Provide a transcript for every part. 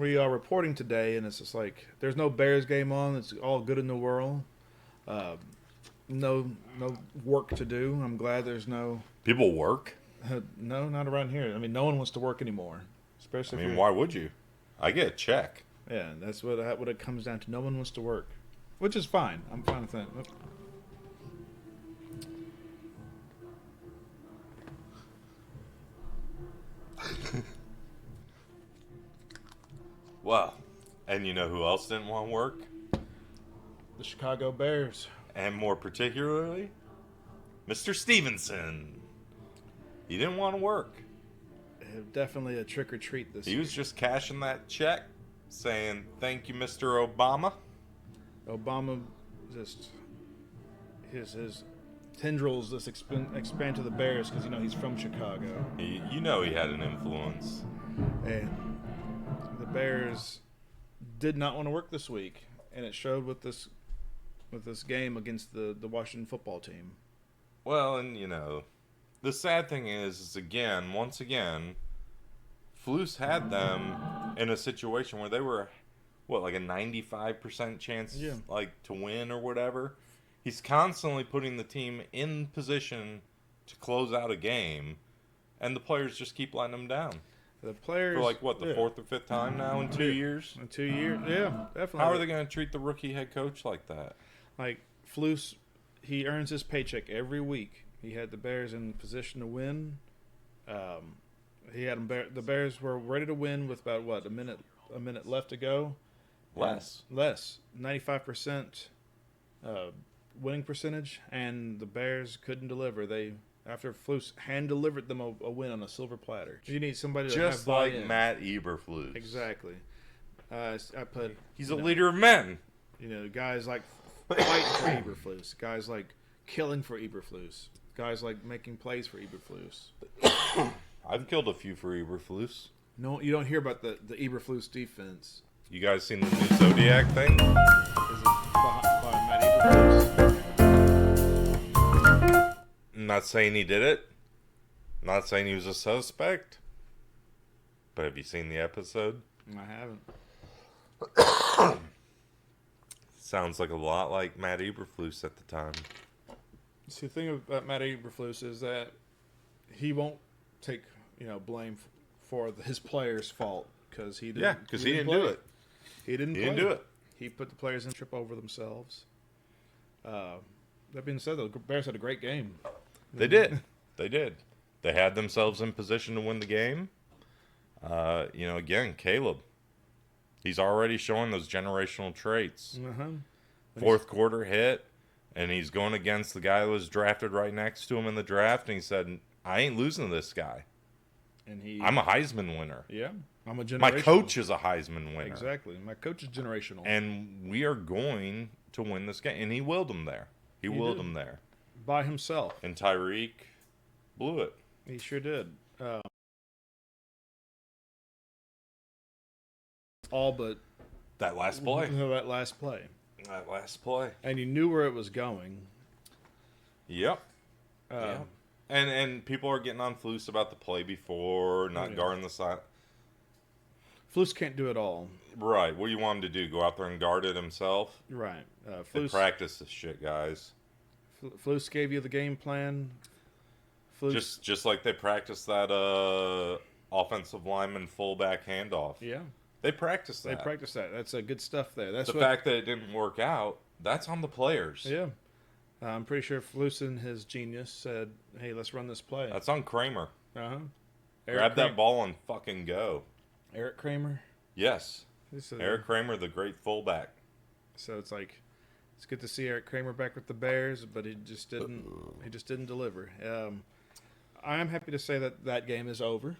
we are reporting today, and it's just like there's no Bears game on. It's all good in the world. Uh, no work to do. I'm glad there's no. People work. No, not around here. I mean, no one wants to work anymore. I Especially. mean, why would you? I get a check. Yeah, that's what it comes down to. No one wants to work, which is fine. I'm fine with that. Well, and you know who else didn't want to work? The Chicago Bears. And more particularly, Mr. Stevenson. He didn't want to work. Definitely a trick or treat this He year. was just cashing that check, saying, "Thank you, Mr. Obama." Obama just his tendrils just expand to the Bears because he's from Chicago, You know he had an influence. and the Bears did not want to work this week, and it showed with this game against the Washington football team. Well, and the sad thing is once again, Flus had them in a situation where they were, like a 95% chance, to win or whatever. He's constantly putting the team in position to close out a game, and the players just keep letting them down. The players For the fourth or fifth time now in 2 years? In 2 years, yeah, definitely. How are they going to treat the rookie head coach like that? Like Flus, he earns his paycheck every week. He had the Bears in position to win. He had the Bears were ready to win with about a minute left to go. Less. 95% winning percentage, and the Bears couldn't deliver. After Flus hand delivered them a win on a silver platter. You need somebody to Just have like buy-in. Matt Eberflus. Exactly. I put. He's a leader of men. Guys like fighting for Eberflus. Guys like killing for Eberflus. Guys like making plays for Eberflus. I've killed a few for Eberflus. No, you don't hear about the Eberflus defense. You guys seen the new Zodiac thing? Is it by Matt Eberflus? I'm not saying he did it. I'm not saying he was a suspect. But have you seen the episode? I haven't. Sounds like a lot like Matt Eberflus at the time. See, the thing about Matt Eberflus is that he won't take blame for his players' fault because he didn't. Yeah, because he didn't do it. He didn't. He didn't do it. He put the players in trip over themselves. That being said, the Bears had a great game. They did. They did. They had themselves in position to win the game. Again, Caleb. He's already showing those generational traits. Fourth quarter hit, and he's going against the guy who was drafted right next to him in the draft, and he said, "I ain't losing to this guy. And I'm a Heisman winner. Yeah, I'm a generational. My coach is a Heisman winner. Exactly. My coach is generational. And we are going to win this game." And he willed him there. He willed him there. By himself. And Tyreek blew it. He sure did. All but that last play. That last play. That last play. And you knew where it was going. Yep. Yep. And people are getting on Flus about the play before, not guarding the side. Flus can't do it all. Right. What do you want him to do? Go out there and guard it himself? Right. They practice this shit, guys. Flus gave you the game plan. Flus. Just like they practiced that offensive lineman fullback handoff. Yeah. They practiced that. That's good stuff there. That's the fact that it didn't work out, that's on the players. Yeah. I'm pretty sure Flus in his genius said, "Hey, let's run this play." That's on Kramer. Grab that ball and fucking go. Eric Kramer? Yes. Eric Kramer, the great fullback. So it's like, it's good to see Eric Kramer back with the Bears, but he just didn't. He just didn't deliver. I'm happy to say that game is over.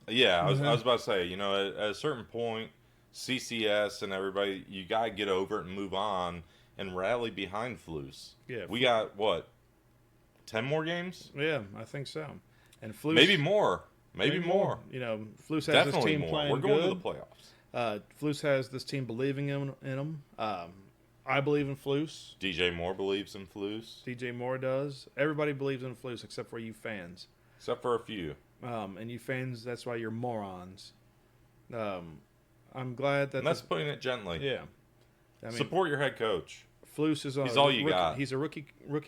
Yeah, I was about to say, at a certain point, CCS and everybody, you gotta get over it and move on and rally behind Flus. Yeah. We got 10 more games? Yeah, I think so. And Flus, maybe more. Maybe more. Flus has Definitely this team more. playing We're going good. to the playoffs. Flus has this team believing in him. I believe in Flus. DJ Moore believes in Flus. DJ Moore does. Everybody believes in Flus except for you fans. Except for a few. And you fans, that's why you're morons. I'm glad that And that's putting it gently. yeah. I mean, Support your head coach. Flus is He's all you got. He's a rookie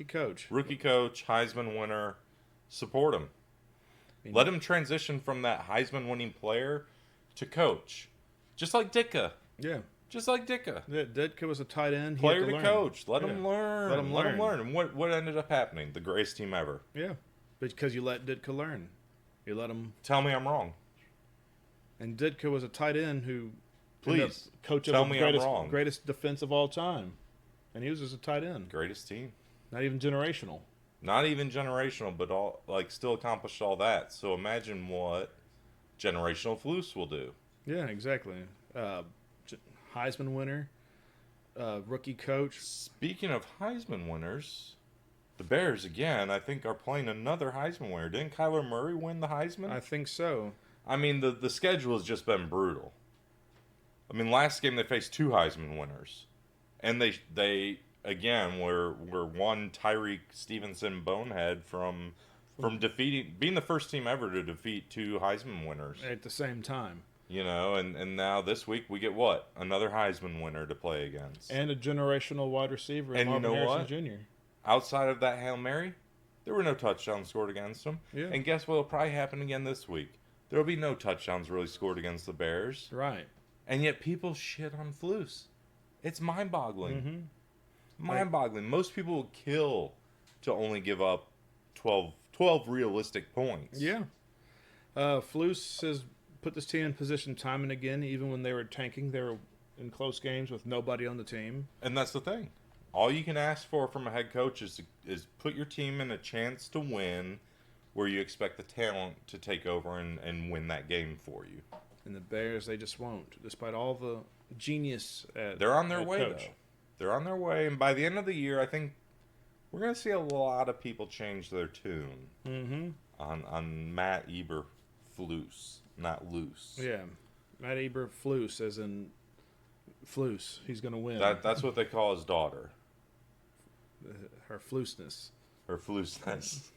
coach. Rookie coach, Heisman winner. Support him. Let him transition from that Heisman winning player to coach. Just like Ditka. Yeah. Just like Ditka. Yeah, Ditka was a tight end. Player to coach. Let him learn. Let him learn. And what ended up happening? The greatest team ever. Yeah. Because you let Ditka learn. You let him. Tell me I'm wrong. And Ditka was a tight end who. Please. Coach tell of me the I'm wrong. greatest defense of all time. And he was just a tight end. Greatest team. Not even generational. Not even generational, but still accomplished all that. So imagine what generational Flus will do. Yeah, exactly. Heisman winner, rookie coach. Speaking of Heisman winners, the Bears again, I think, are playing another Heisman winner. Didn't Kyler Murray win the Heisman? I think so. I mean, the schedule has just been brutal. I mean, last game they faced 2 Heisman winners, and they again were one Tyreek Stevenson bonehead from being the first team ever to defeat 2 Heisman winners at the same time. You know, and now this week we get what? Another Heisman winner to play against, and a generational wide receiver, and Marvin you know Harrison what? Jr. Outside of that Hail Mary, there were no touchdowns scored against them. Yeah. And guess what will probably happen again this week? There will be no touchdowns really scored against the Bears. Right. And yet people shit on Flus. It's mind-boggling. Mm-hmm. Mind-boggling. Most people will kill to only give up 12 realistic points. Yeah. Flus has put this team in position time and again, even when they were tanking. They were in close games with nobody on the team. And that's the thing. All you can ask for from a head coach is put your team in a chance to win where you expect the talent to take over and win that game for you. And the Bears, they just won't, despite all the genius at They're on their way, coach. though. They're on their way, and by the end of the year, I think we're going to see a lot of people change their tune on Matt Eberflus, not loose. Yeah, Matt Eberflus, as in Flus. He's going to win. That's what they call his daughter. Her Flusness. Her Flusness.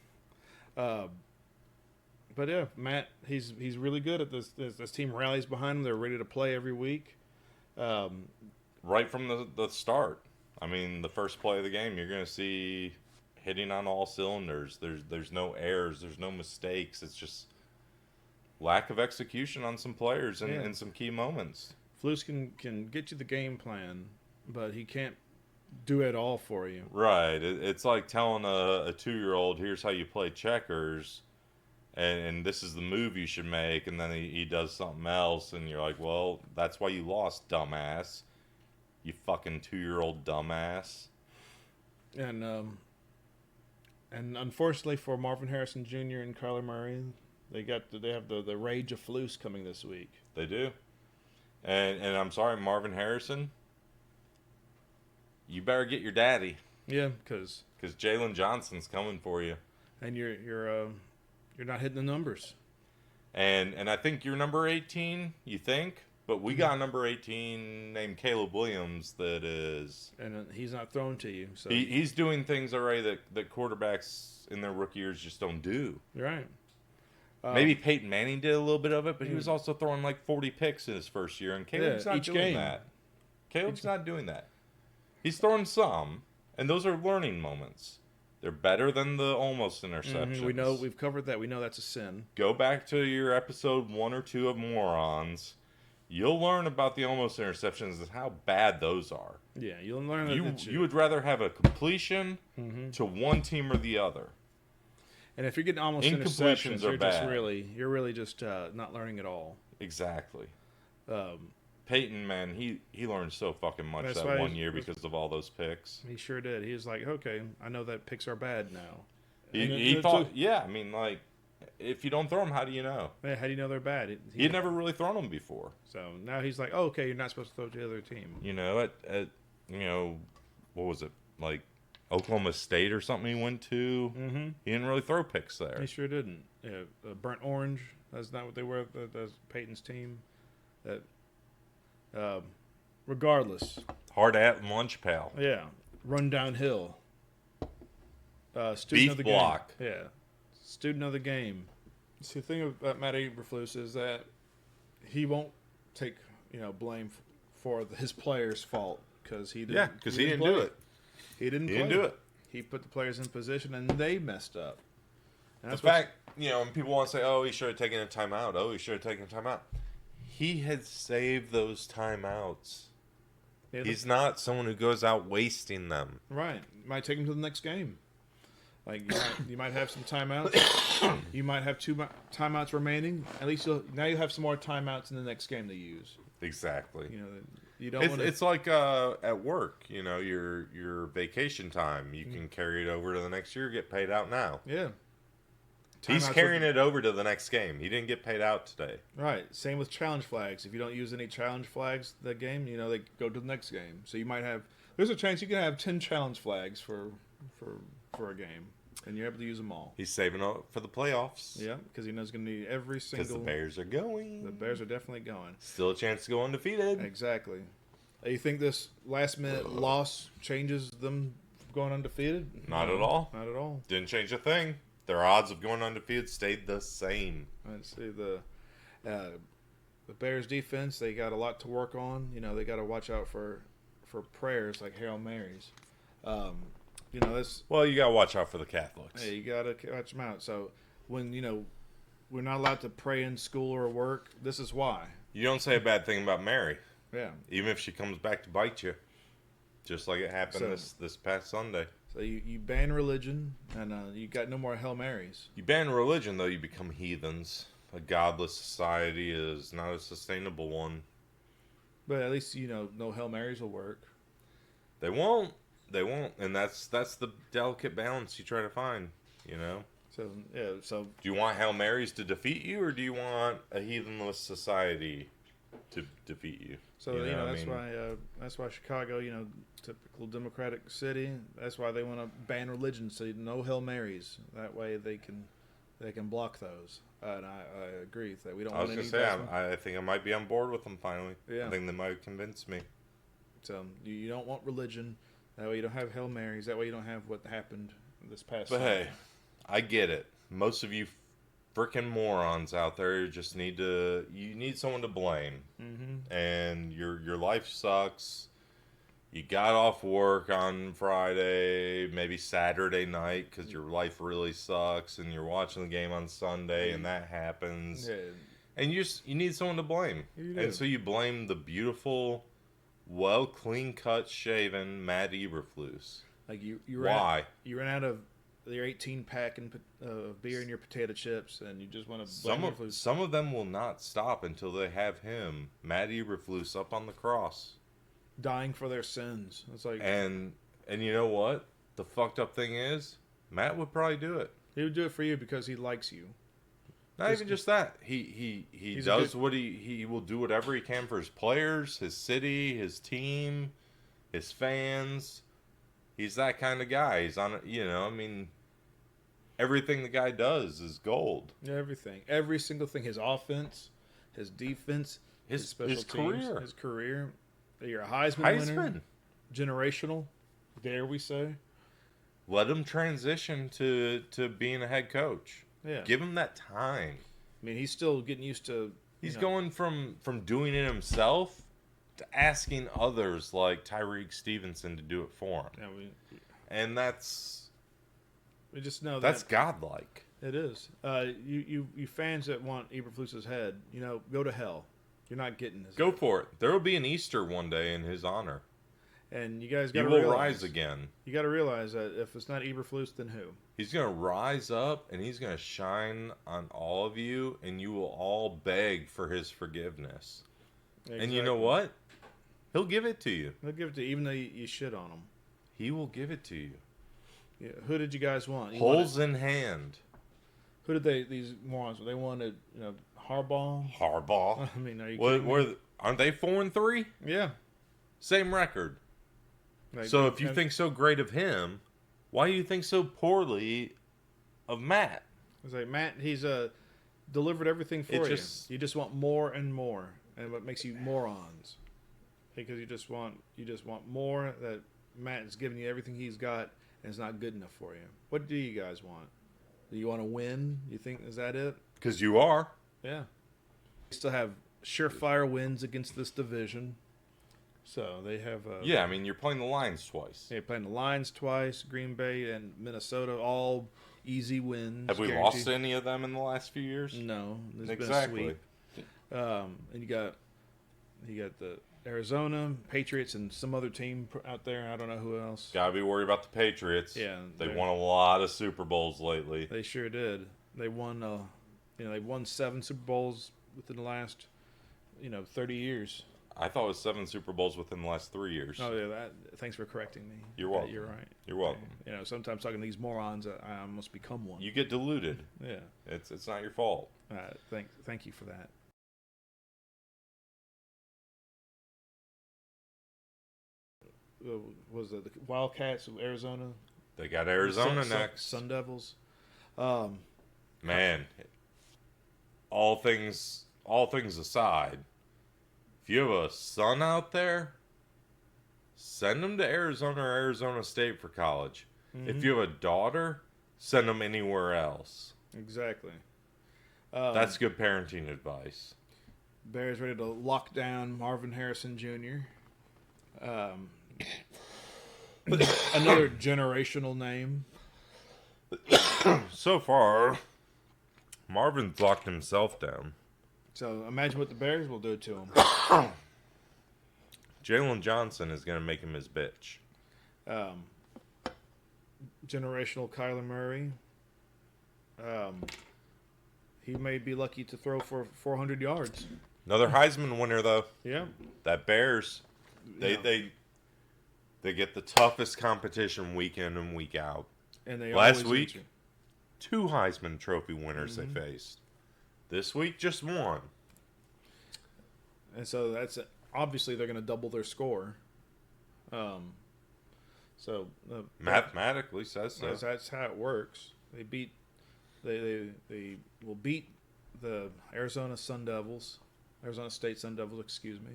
But yeah, Matt, he's really good at this. This team rallies behind him. They're ready to play every week. Right from the start. I mean, the first play of the game, you're going to see hitting on all cylinders. There's no errors. There's no mistakes. It's just lack of execution on some players in some key moments. Flus can get you the game plan, but he can't do it all for you. Right. It's like telling a 2-year-old, here's how you play checkers. And this is the move you should make, and then he does something else, and you're like, well, that's why you lost, dumbass. You fucking 2-year-old dumbass. And unfortunately for Marvin Harrison Jr. and Kyler Murray, they have the rage of Flus coming this week. They do. And I'm sorry, Marvin Harrison, you better get your daddy. Yeah, because Jalen Johnson's coming for you. And you're not hitting the numbers. And I think you're number 18, you think? But we got number 18 named Caleb Williams that is... And he's not throwing to you. So he's doing things already that quarterbacks in their rookie years just don't do. Right. Maybe Peyton Manning did a little bit of it, but he was also throwing like 40 picks in his first year, and Caleb's not doing that. Caleb's not doing that. He's throwing some, and those are learning moments. They're better than the almost interceptions. We know, we've covered that. We know that's a sin. Go back to your episode 1 or 2 of Morons. You'll learn about the almost interceptions and how bad those are. Yeah, you'll learn that. You would rather have a completion to one team or the other. And if you're getting almost interceptions, you're really just not learning at all. Exactly. Peyton, man, he learned so fucking much that 1 year because of all those picks. He sure did. He was like, okay, I know that picks are bad now. He thought, I mean, like, if you don't throw them, how do you know? Yeah, how do you know they're bad? He had never really thrown them before. So now he's like, oh, okay, you're not supposed to throw to the other team. You know, what was it, like Oklahoma State or something he went to? Mm-hmm. He didn't really throw picks there. He sure didn't. Yeah, Burnt Orange, that's not what they were. That's Peyton's team. Regardless. Hard at lunch, pal. Yeah. Run downhill. Student Beef of the block. Game. Yeah. Student of the game. See, the thing about Matt Eberflus is that he won't take blame for his players' fault because he didn't. Yeah, because he didn't do it. He didn't. He didn't do it. He put the players in position, and they messed up. The fact, and people want to say, "Oh, he should have taken a timeout." Oh, he should have taken a timeout. He had saved those timeouts. Yeah, He's not someone who goes out wasting them. Right. Might take him to the next game. Like you might have some timeouts. You might have 2 timeouts remaining. At least now you have some more timeouts in the next game to use. Exactly. You don't want to. It's like at work. Your vacation time. You can carry it over to the next year. Get paid out now. Yeah. He's carrying it over to the next game. He didn't get paid out today. Right. Same with challenge flags. If you don't use any challenge flags that game, they go to the next game. So you might have. There's a chance you can have 10 challenge flags for a game, and you're able to use them all. He's saving up for the playoffs. Yeah, because he knows he's going to need every single. Because the Bears are going. The Bears are definitely going. Still a chance to go undefeated. Exactly. You think this last-minute loss changes them going undefeated? Not at all. Not at all. Didn't change a thing. Their odds of going undefeated stayed the same. I'd say the Bears defense, they got a lot to work on. They got to watch out for prayers like Hail Marys. This. Well, you got to watch out for the Catholics. Hey, you got to watch them out. So when we're not allowed to pray in school or work, this is why. You don't say a bad thing about Mary. Yeah. Even if she comes back to bite you, just like it happened this past Sunday. So you ban religion, and you got no more Hail Marys. You ban religion, though, you become heathens. A godless society is not a sustainable one. But at least, no Hail Marys will work. They won't. They won't. And that's the delicate balance you try to find, So, yeah, so... Do you want Hail Marys to defeat you, or do you want a heathenless society to defeat you? So, that's why Chicago, typical Democratic city, that's why they want to ban religion, so no Hail Marys. That way they can block those. And I agree with that. We don't. I was going to say, I think I might be on board with them finally. Yeah. I think they might have convinced me. So you don't want religion. That way you don't have Hail Marys. That way you don't have what happened this past. But Sunday. hey, I get it. Most of you freaking morons out there just need someone to blame. Mm-hmm. And your life sucks. You got off work on Friday, maybe Saturday night, because your life really sucks, and you're watching the game on Sunday, and that happens. Yeah. And you need someone to blame. And so you blame the beautiful, well, clean-cut, shaven Matt Eberflus. Like you Why? You ran out of your 18-pack of beer and your potato chips, and you just want to blame Eberflus. Some of them will not stop until they have him, Matt Eberflus, up on the cross. Dying for their sins. It's like, and you know what? The fucked up thing is, Matt would probably do it. He would do it for you because he likes you. Not even just that. He does what he will do whatever he can for his players, his city, his team, his fans. He's that kind of guy. He's on it. Everything the guy does is gold. Everything, every single thing. His offense, his defense, his special teams, his career. You're a Heisman winner. Generational, dare we say. Let him transition to being a head coach. Yeah. Give him that time. He's still getting used to... He's going from doing it himself to asking others like Tyreek Stevenson to do it for him. Yeah, and that's... We just know that's godlike. It is. You fans that want Eberflus's head, go to hell. You're not getting this. Go for it. There will be an Easter one day in his honor. And you guys got to realize. He will rise again. You got to realize that if it's not Eberflus, then who? He's going to rise up, and he's going to shine on all of you, and you will all beg for his forgiveness. Exactly. And you know what? He'll give it to you. He'll give it to you, even though you shit on him. He will give it to you. Yeah. Who did you guys want? Holes in hand. Who did these morons? They wanted, Harbaugh. Harbaugh. Are you kidding me? Aren't they 4-3? Yeah. Same record. So if you think so great of him, why do you think so poorly of Matt? It's like Matt, he's delivered everything for you. You just want more and more, and what makes you morons? Because you just want more. That Matt is giving you everything he's got, and it's not good enough for you. What do you guys want? Do you want to win? You think is that it? Because you are. Yeah. You still have surefire wins against this division. So they have. Yeah, I mean, you're playing the Lions twice. They're playing the Lions twice, Green Bay and Minnesota, all easy wins. Have we guaranteed. lost any of them in the last few years? No, there's Exactly. been a sweep. And you got the Arizona Patriots and some other team out there. I don't know who else. Gotta be worried about the Patriots. Yeah, they won a lot of Super Bowls lately. They sure did. They won. They won 7 Super Bowls within the last, 30 years. I thought it was 7 Super Bowls within the last 3 years. Oh yeah, thanks for correcting me. You're welcome. You're right. You're welcome. Sometimes talking to these morons, I almost become one. You get deluded. Yeah. It's not your fault. Thank you for that. Was it the Wildcats of Arizona? They got Arizona next. Sun Devils. Man, all things aside, if you have a son out there, send them to Arizona or Arizona State for college. Mm-hmm. If you have a daughter, send them anywhere else. Exactly. That's good parenting advice. Bears ready to lock down Marvin Harrison Jr. Another generational name. So far, Marvin's locked himself down. So imagine what the Bears will do to him. Jalen Johnson is going to make him his bitch. Generational Kyler Murray. He may be lucky to throw for 400 yards. Another Heisman winner, though. Yeah. That Bears, they get the toughest competition week in and week out. And they last week, 2 Heisman Trophy winners they faced. This week, just 1. And so that's obviously they're going to double their score. Mathematically says so. That's how it works. They will beat the Arizona State Sun Devils, excuse me.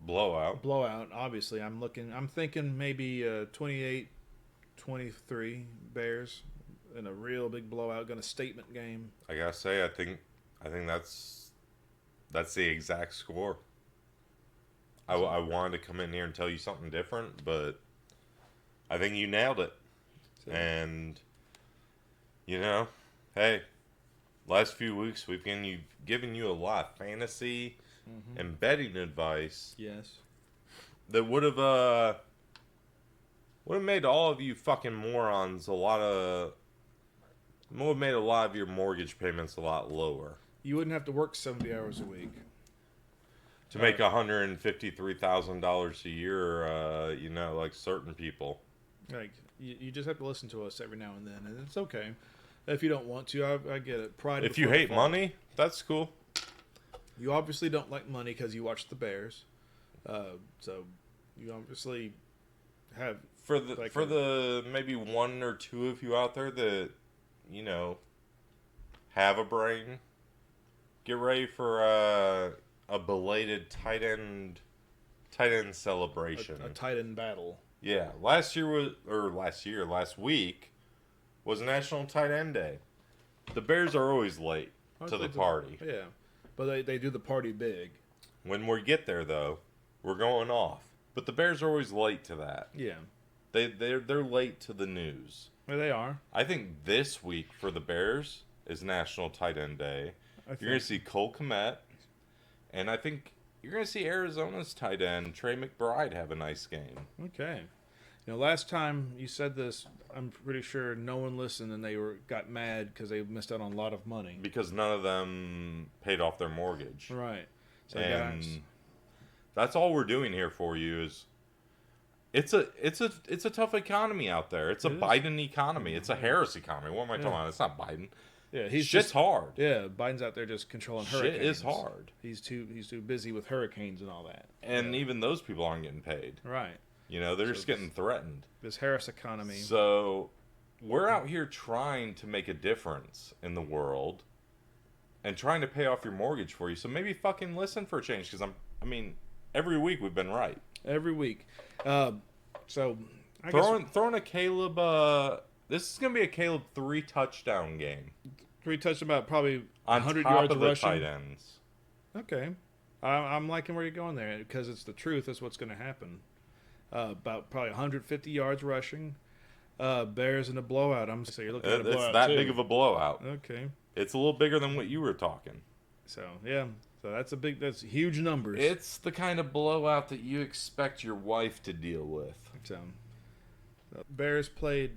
Blowout. Obviously, I'm thinking maybe 28-23 Bears in a real big blowout, going to statement game. I gotta say, I think that's the exact score. I wanted to come in here and tell you something different, but I think you nailed it. And hey, last few weeks we've given you a lot of fantasy and betting advice. Yes. That would have made all of you fucking morons would have made a lot of your mortgage payments a lot lower. You wouldn't have to work 70 hours a week to make $153,000 a year. Like certain people. Like you just have to listen to us every now and then, and it's okay. If you don't want to, I get it. Pride. If you hate money, that's cool. You obviously don't like money because you watch the Bears, so you obviously have for the maybe 1 or 2 of you out there that have a brain. Get ready for a belated tight end celebration. A tight end battle. Yeah, last week was National Tight End Day. The Bears are always late to the party. Yeah, but they do the party big. When we get there, though, we're going off. But the Bears are always late to that. Yeah. They're late to the news. Well, they are. I think this week for the Bears is National Tight End Day. You're going to see Cole Kmet, and I think you're going to see Arizona's tight end, Trey McBride, have a nice game. Okay. Last time you said this, I'm pretty sure no one listened, and they got mad because they missed out on a lot of money. Because none of them paid off their mortgage. Right. So and that's all we're doing here for you is it's a tough economy out there. It's a Biden economy. It's a Harris economy. What am I talking about? It's not Biden. Yeah, shit's hard. Yeah, Biden's out there just controlling hurricanes. Shit is hard. He's too busy with hurricanes and all that. And even those people aren't getting paid. Right. They're just getting threatened. This Harris economy. So we're out here trying to make a difference in the world and trying to pay off your mortgage for you. So maybe fucking listen for a change, because every week we've been right. Every week. Throwing a Caleb. This is gonna be a Caleb 3 touchdown game. 3 touchdowns, about probably On 100 top yards of the rushing. tight ends. Okay. I'm liking where you're going there because it's the truth. That's what's going to happen. About probably 150 yards rushing. Bears in a blowout. I'm so you're looking at a blowout It's that too. big of a blowout. Okay. It's a little bigger than what you were talking. So yeah. So that's huge numbers. It's the kind of blowout that you expect your wife to deal with. So Bears played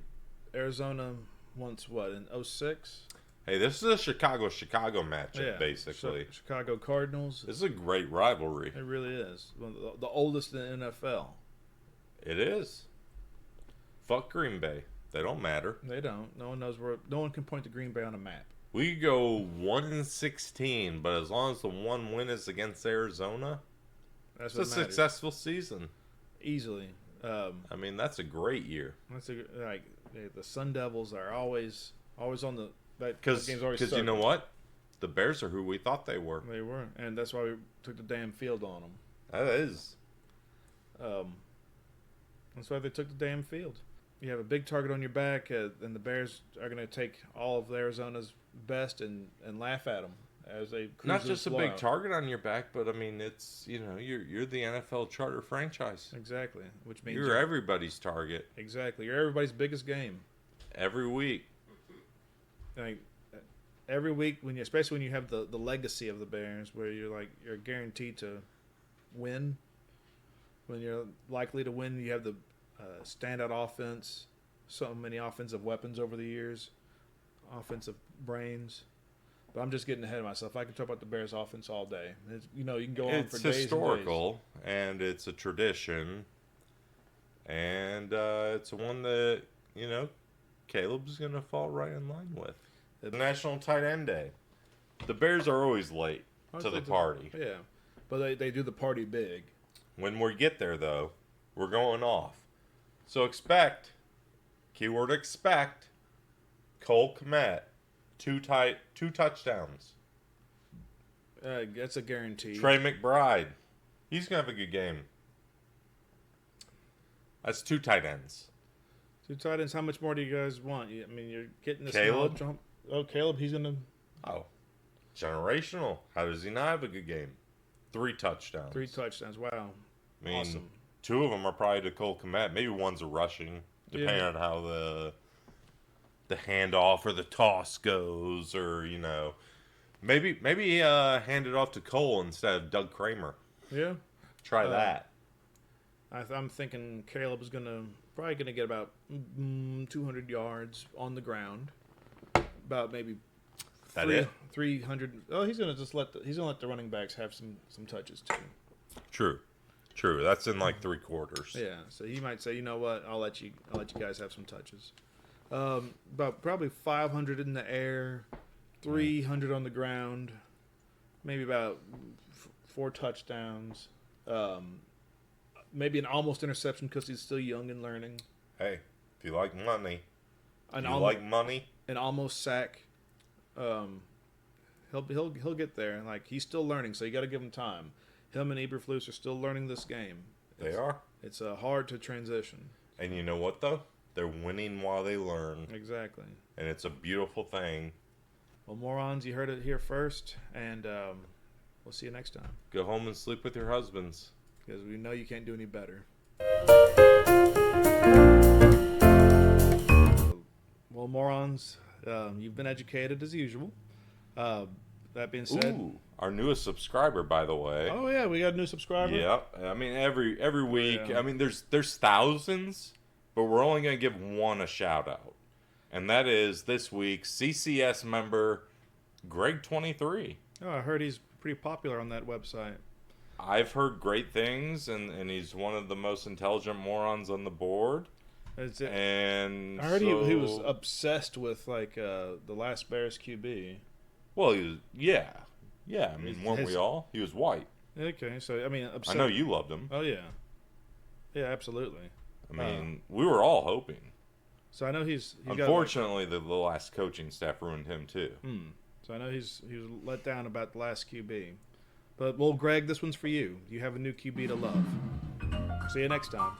Arizona once in 2006? Hey, this is a Chicago matchup, basically. Chicago Cardinals. This is a great rivalry. It really is. The oldest in the NFL. It is. Fuck Green Bay. They don't matter. They don't. No one knows where. No one can point to Green Bay on a map. We could go 1-16, but as long as the one win is against Arizona, That's it's a successful season. Easily. I mean, that's a great year. That's the Sun Devils are always on the. Because you know what? The Bears are who we thought they were. They were, and that's why we took the damn field on them. That is. That's why they took the damn field. You have a big target on your back, and the Bears are going to take all of Arizona's best and laugh at them as they cruise Not just a big out. target on your back, but I mean, it's you're the NFL charter franchise. Exactly, which means You're everybody's target. Exactly, you're everybody's biggest game Every week. like every week especially when you have the legacy of the Bears where you're guaranteed to win. When you're likely to win, you have the standout offense, so many offensive weapons over the years, offensive brains. But I'm just getting ahead of myself. I can talk about the Bears offense all day. You can go on for days. It's historical and it's a tradition, and it's one that Caleb's gonna fall right in line with. The National Tight End Day. The Bears are always late to the party. Yeah, but they do the party big. When we get there, though, we're going off. So expect, keyword expect, Cole Kmet, two touchdowns. That's a guarantee. Trey McBride, he's going to have a good game. That's 2 tight ends. 2 tight ends, how much more do you guys want? I mean, you're getting this Caleb? jump. Oh, Caleb, he's going to... Oh, generational. How does he not have a good game? 3 touchdowns. 3 touchdowns, wow. I mean, awesome. 2 of them are probably to Cole Kmet. Maybe one's a rushing, depending on how the handoff or the toss goes, or maybe hand it off to Cole instead of Doug Kramer. Yeah, try that. I'm thinking Caleb's probably gonna get about 200 yards on the ground, about maybe 300. Oh, he's gonna let the running backs have some touches too. True. That's in like 3 quarters. Yeah, so he might say, you know what, I'll let you guys have some touches. About probably 500 in the air, 300 on the ground, maybe about 4 touchdowns. Maybe an almost interception because he's still young and learning. Hey, if you like money, An almost sack. He'll get there. Like, he's still learning, so you got to give him time. Him and Eberflus are still learning this game. They are. It's hard to transition. And you know what, though? They're winning while they learn. Exactly. And it's a beautiful thing. Well, morons, you heard it here first, and we'll see you next time. Go home and sleep with your husbands. Because we know you can't do any better. Well, morons, you've been educated as usual. That being said... Ooh, our newest subscriber, by the way. Oh, yeah, we got a new subscriber? Yeah. I mean, every week. Yeah. I mean, there's thousands, but we're only going to give one a shout-out. And that is this week's CCS member, Greg23. Oh, I heard he's pretty popular on that website. I've heard great things, and he's one of the most intelligent morons on the board. And I heard he was obsessed with the last Bears QB. Well, he was, yeah. I mean, weren't we all? He was white. Okay, so I mean, obsessed. I know you loved him. Oh yeah, absolutely. I mean, we were all hoping. So I know he's unfortunately the last coaching staff ruined him too. So I know he was let down about the last QB. But well, Greg, this one's for you. You have a new QB to love. See you next time.